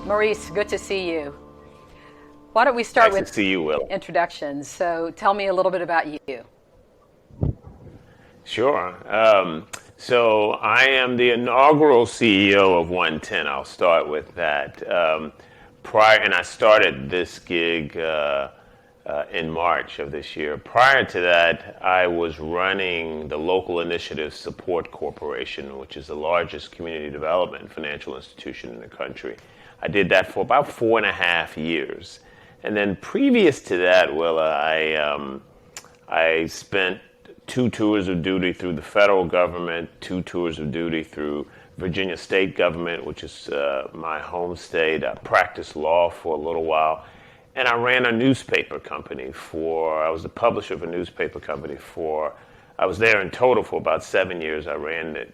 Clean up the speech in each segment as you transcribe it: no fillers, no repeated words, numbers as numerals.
Maurice, good to see you. Why don't we start Nice to with see you, Will. introductions? So tell me a little bit about you. Sure. So I am the inaugural CEO of OneTen. I'll start with that. And I started this gig in March of this year. Prior to that, I was running the Local Initiative Support Corporation, which is the largest community development financial institution in the country. I did that for about 4.5 years. And then previous to that, Willa, I spent 2 tours of duty through the federal government, 2 tours of duty through Virginia state government, which is my home state. I practiced law for a little while. And I ran a newspaper company I was the publisher of a newspaper company I was there in total for about 7 years. I ran it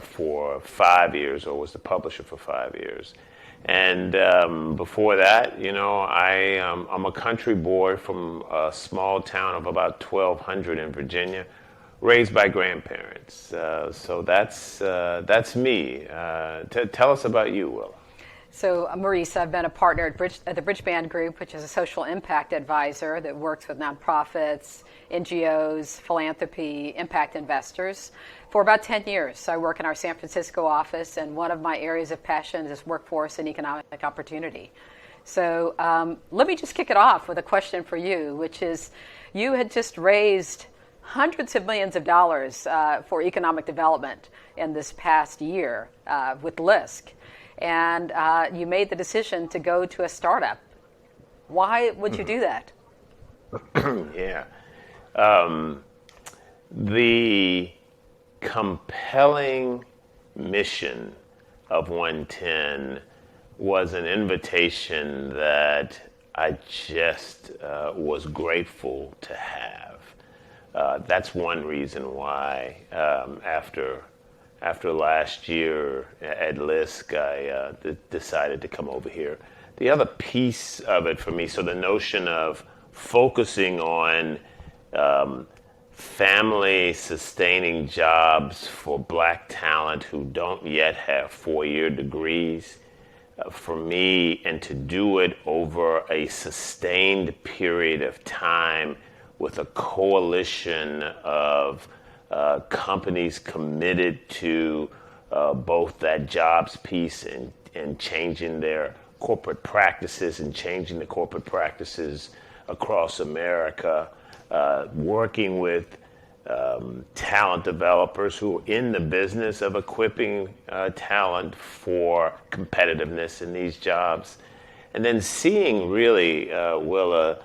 for 5 years, or was the publisher for 5 years. And before that, I'm a country boy from a small town of about 1,200 in Virginia, raised by grandparents. So that's me. Tell us about you, Will. So, Maurice, I've been a partner at the Bridgespan Group, which is a social impact advisor that works with nonprofits, NGOs, philanthropy, impact investors for about 10 years. So I work in our San Francisco office, and one of my areas of passion is workforce and economic opportunity. So let me just kick it off with a question for you, which is, you had just raised hundreds of millions of dollars for economic development in this past year with LISC. And you made the decision to go to a startup. Why would you do that? Yeah. The compelling mission of OneTen was an invitation that I just was grateful to have. That's one reason why after last year at LISC, I decided to come over here. The other piece of it for me, so the notion of focusing on family-sustaining jobs for black talent who don't yet have 4-year degrees, for me, and to do it over a sustained period of time with a coalition of companies committed to both that jobs piece and changing their corporate practices and changing the corporate practices across America, working with talent developers who are in the business of equipping talent for competitiveness in these jobs, and then seeing really, Willa,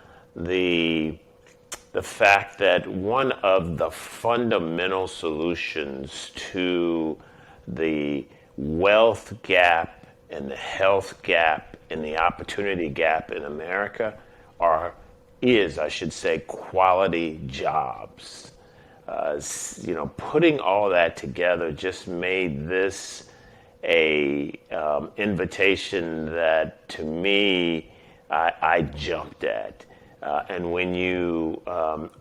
the fact that one of the fundamental solutions to the wealth gap and the health gap and the opportunity gap in America is, I should say, quality jobs. Putting all that together just made this a invitation that, to me, I jumped at. And when you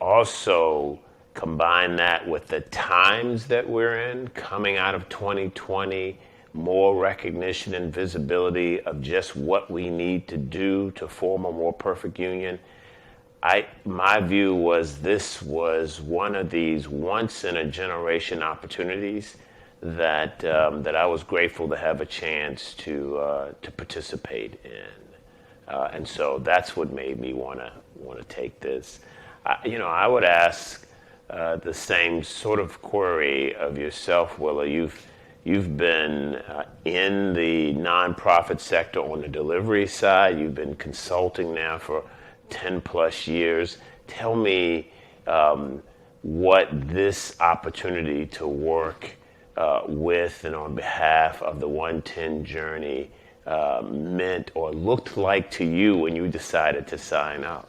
also combine that with the times that we're in, coming out of 2020, more recognition and visibility of just what we need to do to form a more perfect union, my view was this was one of these once-in-a-generation opportunities that I was grateful to have a chance to participate in. And so that's what made me want to take this. I would ask the same sort of query of yourself, Willa. You've been in the nonprofit sector on the delivery side. You've been consulting now for 10 plus years. Tell me what this opportunity to work with and on behalf of the OneTen journey meant or looked like to you when you decided to sign up.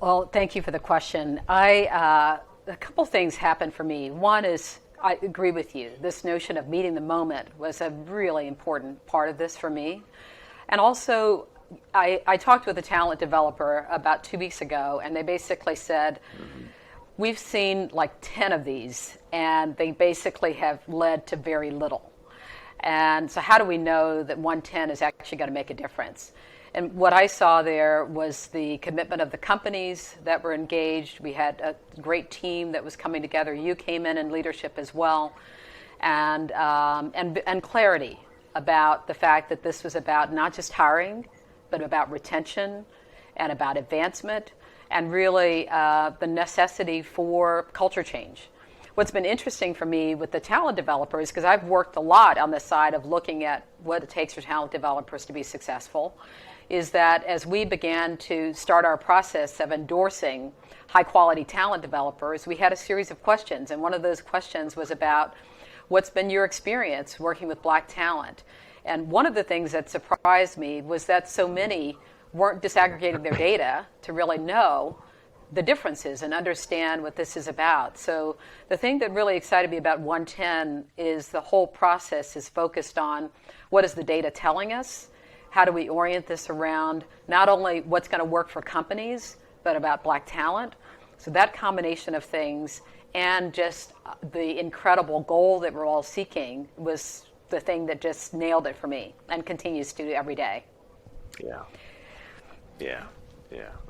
Well, thank you for the question. A couple things happened for me. One is, I agree with you. This notion of meeting the moment was a really important part of this for me. And also, I talked with a talent developer about 2 weeks ago, and they basically said, we've seen like 10 of these, and they basically have led to very little. And so how do we know that OneTen is actually going to make a difference? And what I saw there was the commitment of the companies that were engaged. We had a great team that was coming together. You came in leadership as well, and clarity about the fact that this was about not just hiring, but about retention and about advancement, and really the necessity for culture change. What's been interesting for me with the talent developers, because I've worked a lot on the side of looking at what it takes for talent developers to be successful, is that as we began to start our process of endorsing high quality talent developers, we had a series of questions. And one of those questions was about what's been your experience working with black talent? And one of the things that surprised me was that so many weren't disaggregating their data to really know the differences and understand what this is about. So the thing that really excited me about OneTen is the whole process is focused on what is the data telling us, how do we orient this around not only what's going to work for companies, but about black talent. So that combination of things and just the incredible goal that we're all seeking was the thing that just nailed it for me and continues to every day. Yeah,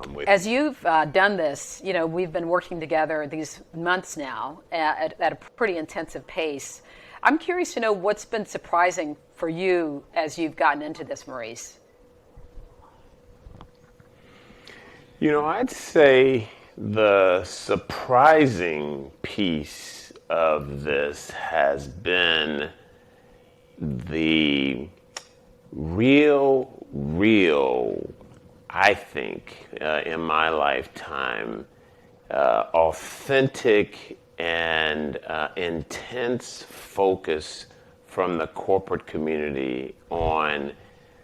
I'm with As you've done this, we've been working together these months now at a pretty intensive pace. I'm curious to know what's been surprising for you as you've gotten into this, Maurice. I'd say the surprising piece of this has been the real, I think, in my lifetime, authentic and intense focus from the corporate community on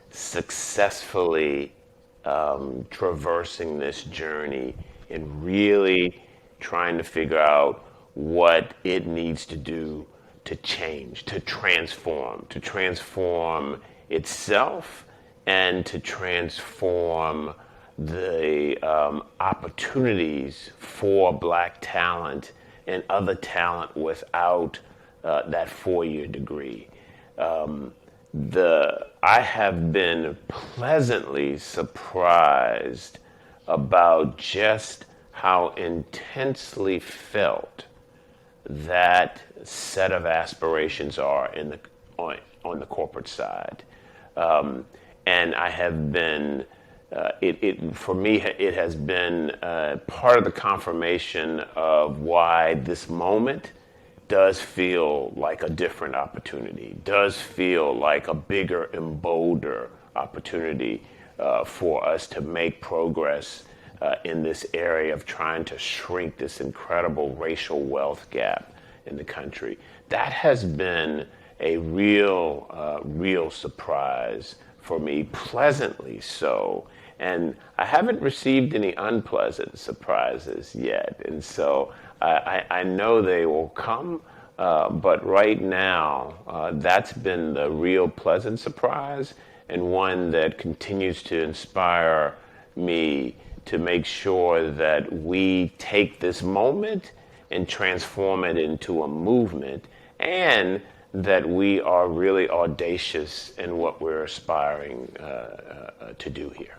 successfully traversing this journey and really trying to figure out what it needs to do to change, to transform itself and to transform the opportunities for black talent and other talent without that four-year degree. I have been pleasantly surprised about just how intensely felt that set of aspirations are on the corporate side. And I have been, for me, it has been part of the confirmation of why this moment does feel like a different opportunity, does feel like a bigger and bolder opportunity for us to make progress in this area of trying to shrink this incredible racial wealth gap in the country. That has been a real surprise for me, pleasantly so. And I haven't received any unpleasant surprises yet. And so I know they will come, but right now, that's been the real pleasant surprise and one that continues to inspire me to make sure that we take this moment and transform it into a movement, and that we are really audacious in what we're aspiring to do here.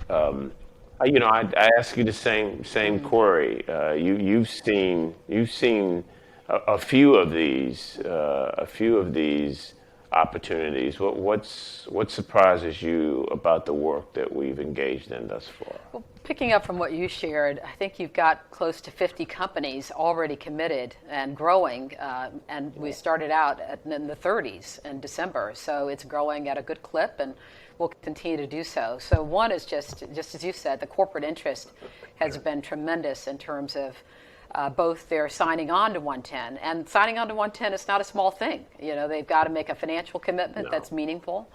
I ask you the same query. You've seen a few of these opportunities. What surprises you about the work that we've engaged in thus far? Well, picking up from what you shared, I think you've got close to 50 companies already committed and growing, and we started out in the 30s in December, so it's growing at a good clip and will continue to do so. So one is just as you said, the corporate interest has been tremendous in terms of both their signing on to OneTen, and signing on to OneTen is not a small thing. They've got to make a financial commitment that's meaningful.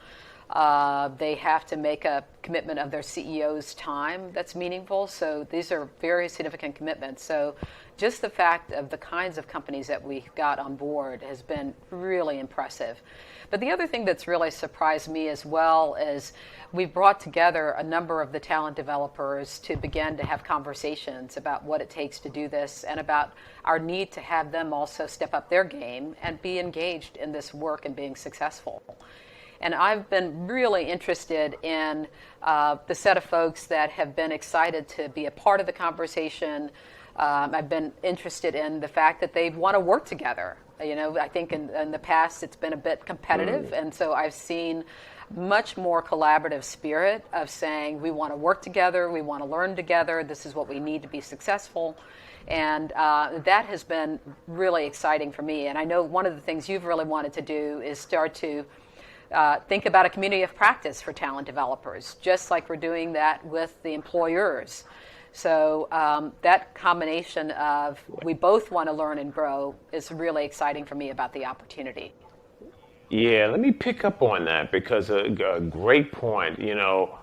They have to make a commitment of their CEO's time that's meaningful. So these are very significant commitments. So just the fact of the kinds of companies that we got on board has been really impressive. But the other thing that's really surprised me as well is we brought together a number of the talent developers to begin to have conversations about what it takes to do this and about our need to have them also step up their game and be engaged in this work and being successful. And I've been really interested in the set of folks that have been excited to be a part of the conversation. I've been interested in the fact that they want to work together. You know, I think in the past it's been a bit competitive, and so I've seen much more collaborative spirit of saying we want to work together, we want to learn together, this is what we need to be successful. And that has been really exciting for me. And I know one of the things you've really wanted to do is start to think about a community of practice for talent developers, just like we're doing that with the employers. So that combination of we both want to learn and grow is really exciting for me about the opportunity. Yeah, let me pick up on that because a great point. You know,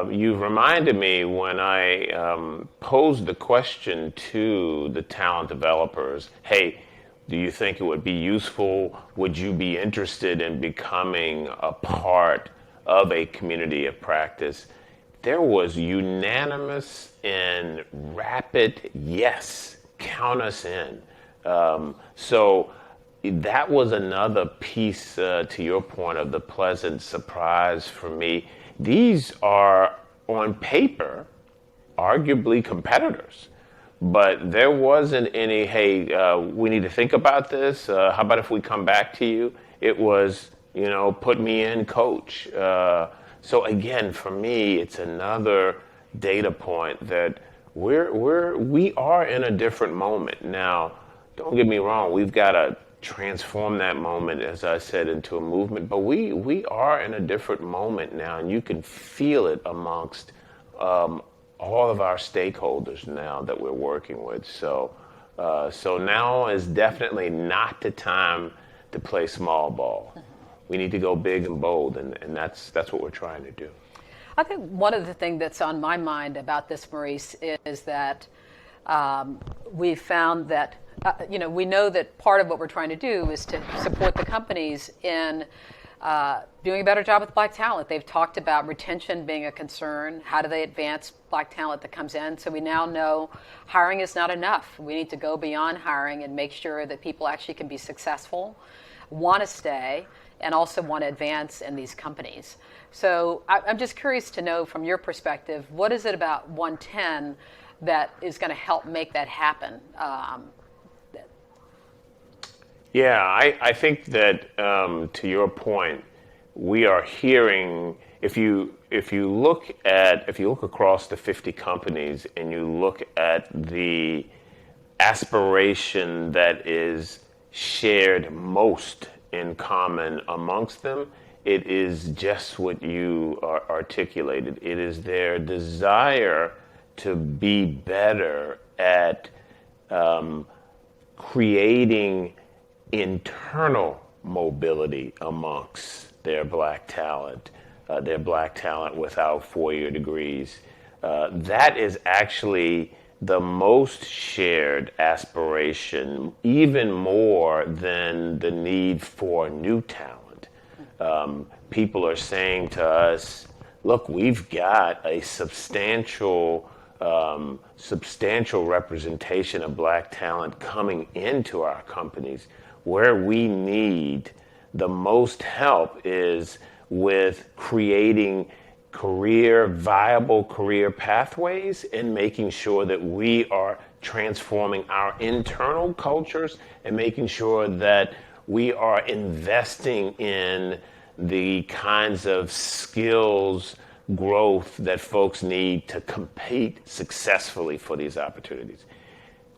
you reminded me when I posed the question to the talent developers, hey, do you think it would be useful? Would you be interested in becoming a part of a community of practice? There was unanimous and rapid yes, count us in. So that was another piece, to your point, of the pleasant surprise for me. These are, on paper, arguably competitors. But there wasn't any, hey, we need to think about this. How about if we come back to you? It was, you know, put me in, coach. So again, for me, it's another data point that we are in a different moment. Now, don't get me wrong, we've got to transform that moment, as I said, into a movement. But we are in a different moment now, and you can feel it amongst all of our stakeholders now that we're working with. So now is definitely not the time to play small ball. We need to go big and bold, and that's what we're trying to do. I think one of the things that's on my mind about this, Maurice, is that we've found that, we know that part of what we're trying to do is to support the companies in doing a better job with black talent. They've talked about retention being a concern. How do they advance black talent that comes in? So we now know hiring is not enough. We need to go beyond hiring and make sure that people actually can be successful, want to stay, and also want to advance in these companies. So I'm just curious to know from your perspective, what is it about OneTen that is going to help make that happen? Yeah, I think that to your point, we are hearing, if you look across the 50 companies and you look at the aspiration that is shared most in common amongst them, it is just what you articulated. It is their desire to be better at creating internal mobility amongst their black talent without four-year degrees. That is actually the most shared aspiration, even more than the need for new talent. People are saying to us, look, we've got a substantial representation of black talent coming into our companies. Where we need the most help is with creating viable career pathways and making sure that we are transforming our internal cultures and making sure that we are investing in the kinds of skills growth that folks need to compete successfully for these opportunities.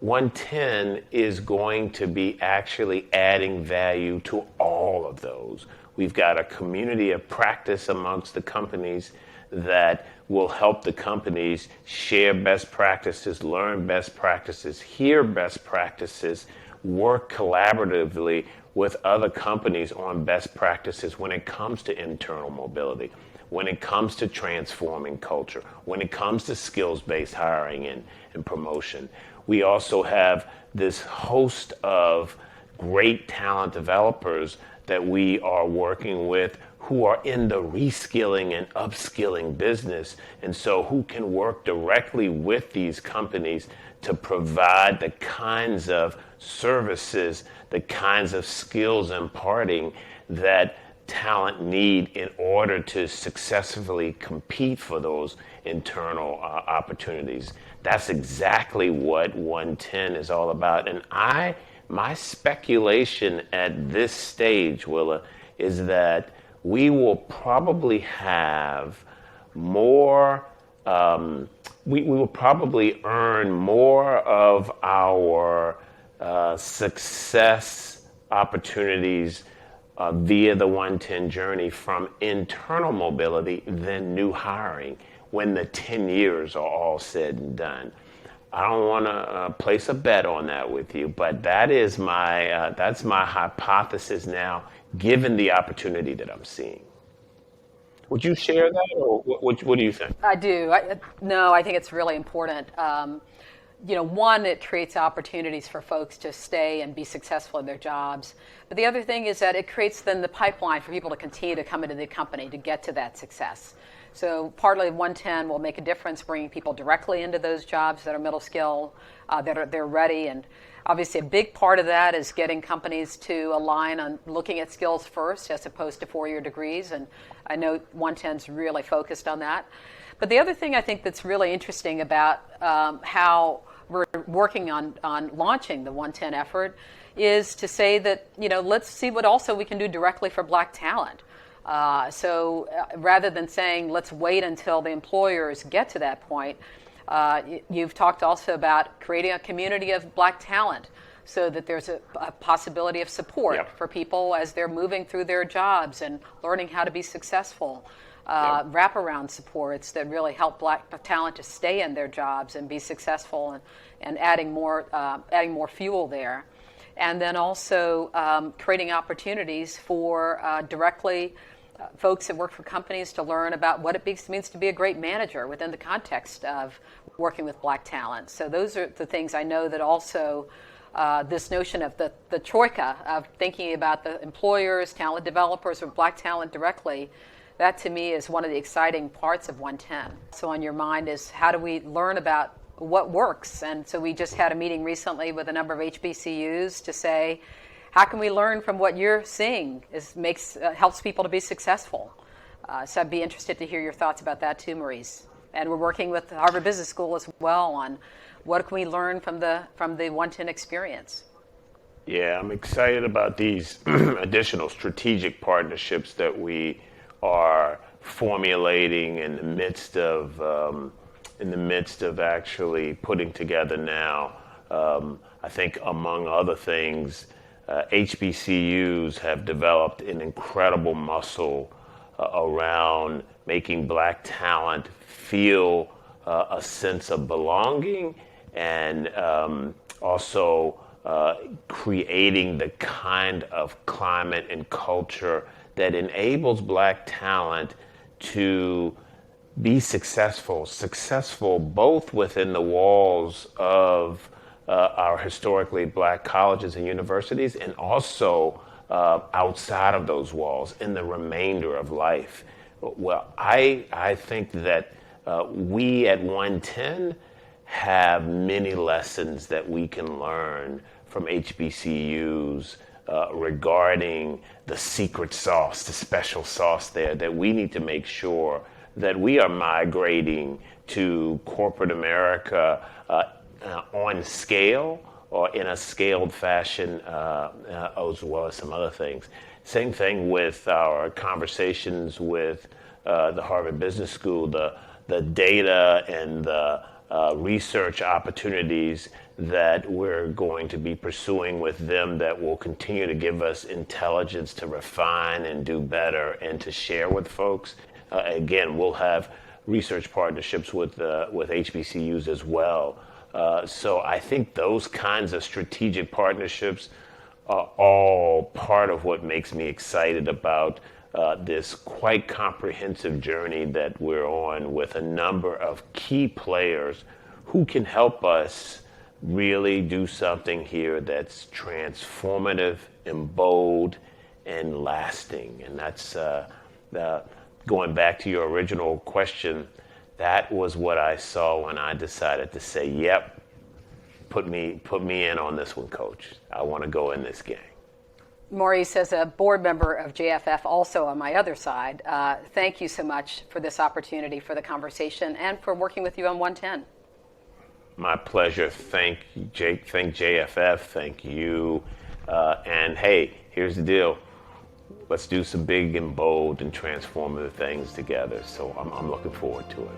OneTen is going to be actually adding value to all of those. We've got a community of practice amongst the companies that will help the companies share best practices, learn best practices, hear best practices, work collaboratively with other companies on best practices when it comes to internal mobility, when it comes to transforming culture, when it comes to skills-based hiring and promotion. We also have this host of great talent developers that we are working with who are in the reskilling and upskilling business, and so who can work directly with these companies to provide the kinds of services, the kinds of skills imparting that talent need in order to successfully compete for those internal opportunities. That's exactly what OneTen is all about. And my speculation at this stage, Willa, is that we will probably have more, we will probably earn more of our success opportunities via the OneTen journey from internal mobility than new hiring when the 10 years are all said and done. I don't want to place a bet on that with you, but that's my hypothesis now, given the opportunity that I'm seeing. Would you share that, or what do you think? I do. I think it's really important. One, it creates opportunities for folks to stay and be successful in their jobs. But the other thing is that it creates then the pipeline for people to continue to come into the company to get to that success. So partly OneTen will make a difference bringing people directly into those jobs that are middle skill, they're ready. And obviously a big part of that is getting companies to align on looking at skills first as opposed to four-year degrees. And I know OneTen's really focused on that. But the other thing I think that's really interesting about how we're working on launching the OneTen effort is to say that, let's see what also we can do directly for Black talent. So rather than saying, let's wait until the employers get to that point, you've talked also about creating a community of Black talent so that there's a possibility of support for people as they're moving through their jobs and learning how to be successful. Wraparound supports that really help Black talent to stay in their jobs and be successful, and adding more fuel there. And then also creating opportunities for directly folks that work for companies to learn about what it means to be a great manager within the context of working with Black talent. So those are the things I know that also this notion of the troika of thinking about the employers, talent developers, or Black talent directly, that to me is one of the exciting parts of OneTen. So on your mind is how do we learn about what works? And so we just had a meeting recently with a number of HBCUs to say, how can we learn from what you're seeing helps people to be successful? So I'd be interested to hear your thoughts about that too, Maurice. And we're working with Harvard Business School as well on what can we learn from the OneTen experience. Yeah, I'm excited about these additional strategic partnerships that we are formulating in the midst of actually putting together now. I think among other things, HBCUs have developed an incredible muscle around making Black talent feel a sense of belonging, and also creating the kind of climate and culture that enables Black talent to be successful both within the walls of our historically Black colleges and universities, and also outside of those walls in the remainder of life. Well, I think that we at OneTen have many lessons that we can learn from HBCUs regarding the secret sauce, the special sauce there, that we need to make sure that we are migrating to corporate America on scale, or in a scaled fashion, as well as some other things. Same thing with our conversations with the Harvard Business School, the data and the research opportunities that we're going to be pursuing with them that will continue to give us intelligence to refine and do better and to share with folks. Again, we'll have research partnerships with HBCUs as well. So I think those kinds of strategic partnerships all part of what makes me excited about this quite comprehensive journey that we're on with a number of key players who can help us really do something here that's transformative and bold and lasting. And that's going back to your original question, that was what I saw when I decided to say, yep, put me in on this one, Coach. I want to go in this game. Maurice, as a board member of JFF, also on my other side, thank you so much for this opportunity, for the conversation, and for working with you on OneTen. My pleasure. Thank Jake. Thank JFF. Thank you. And hey, here's the deal. Let's do some big and bold and transformative things together. So I'm looking forward to it.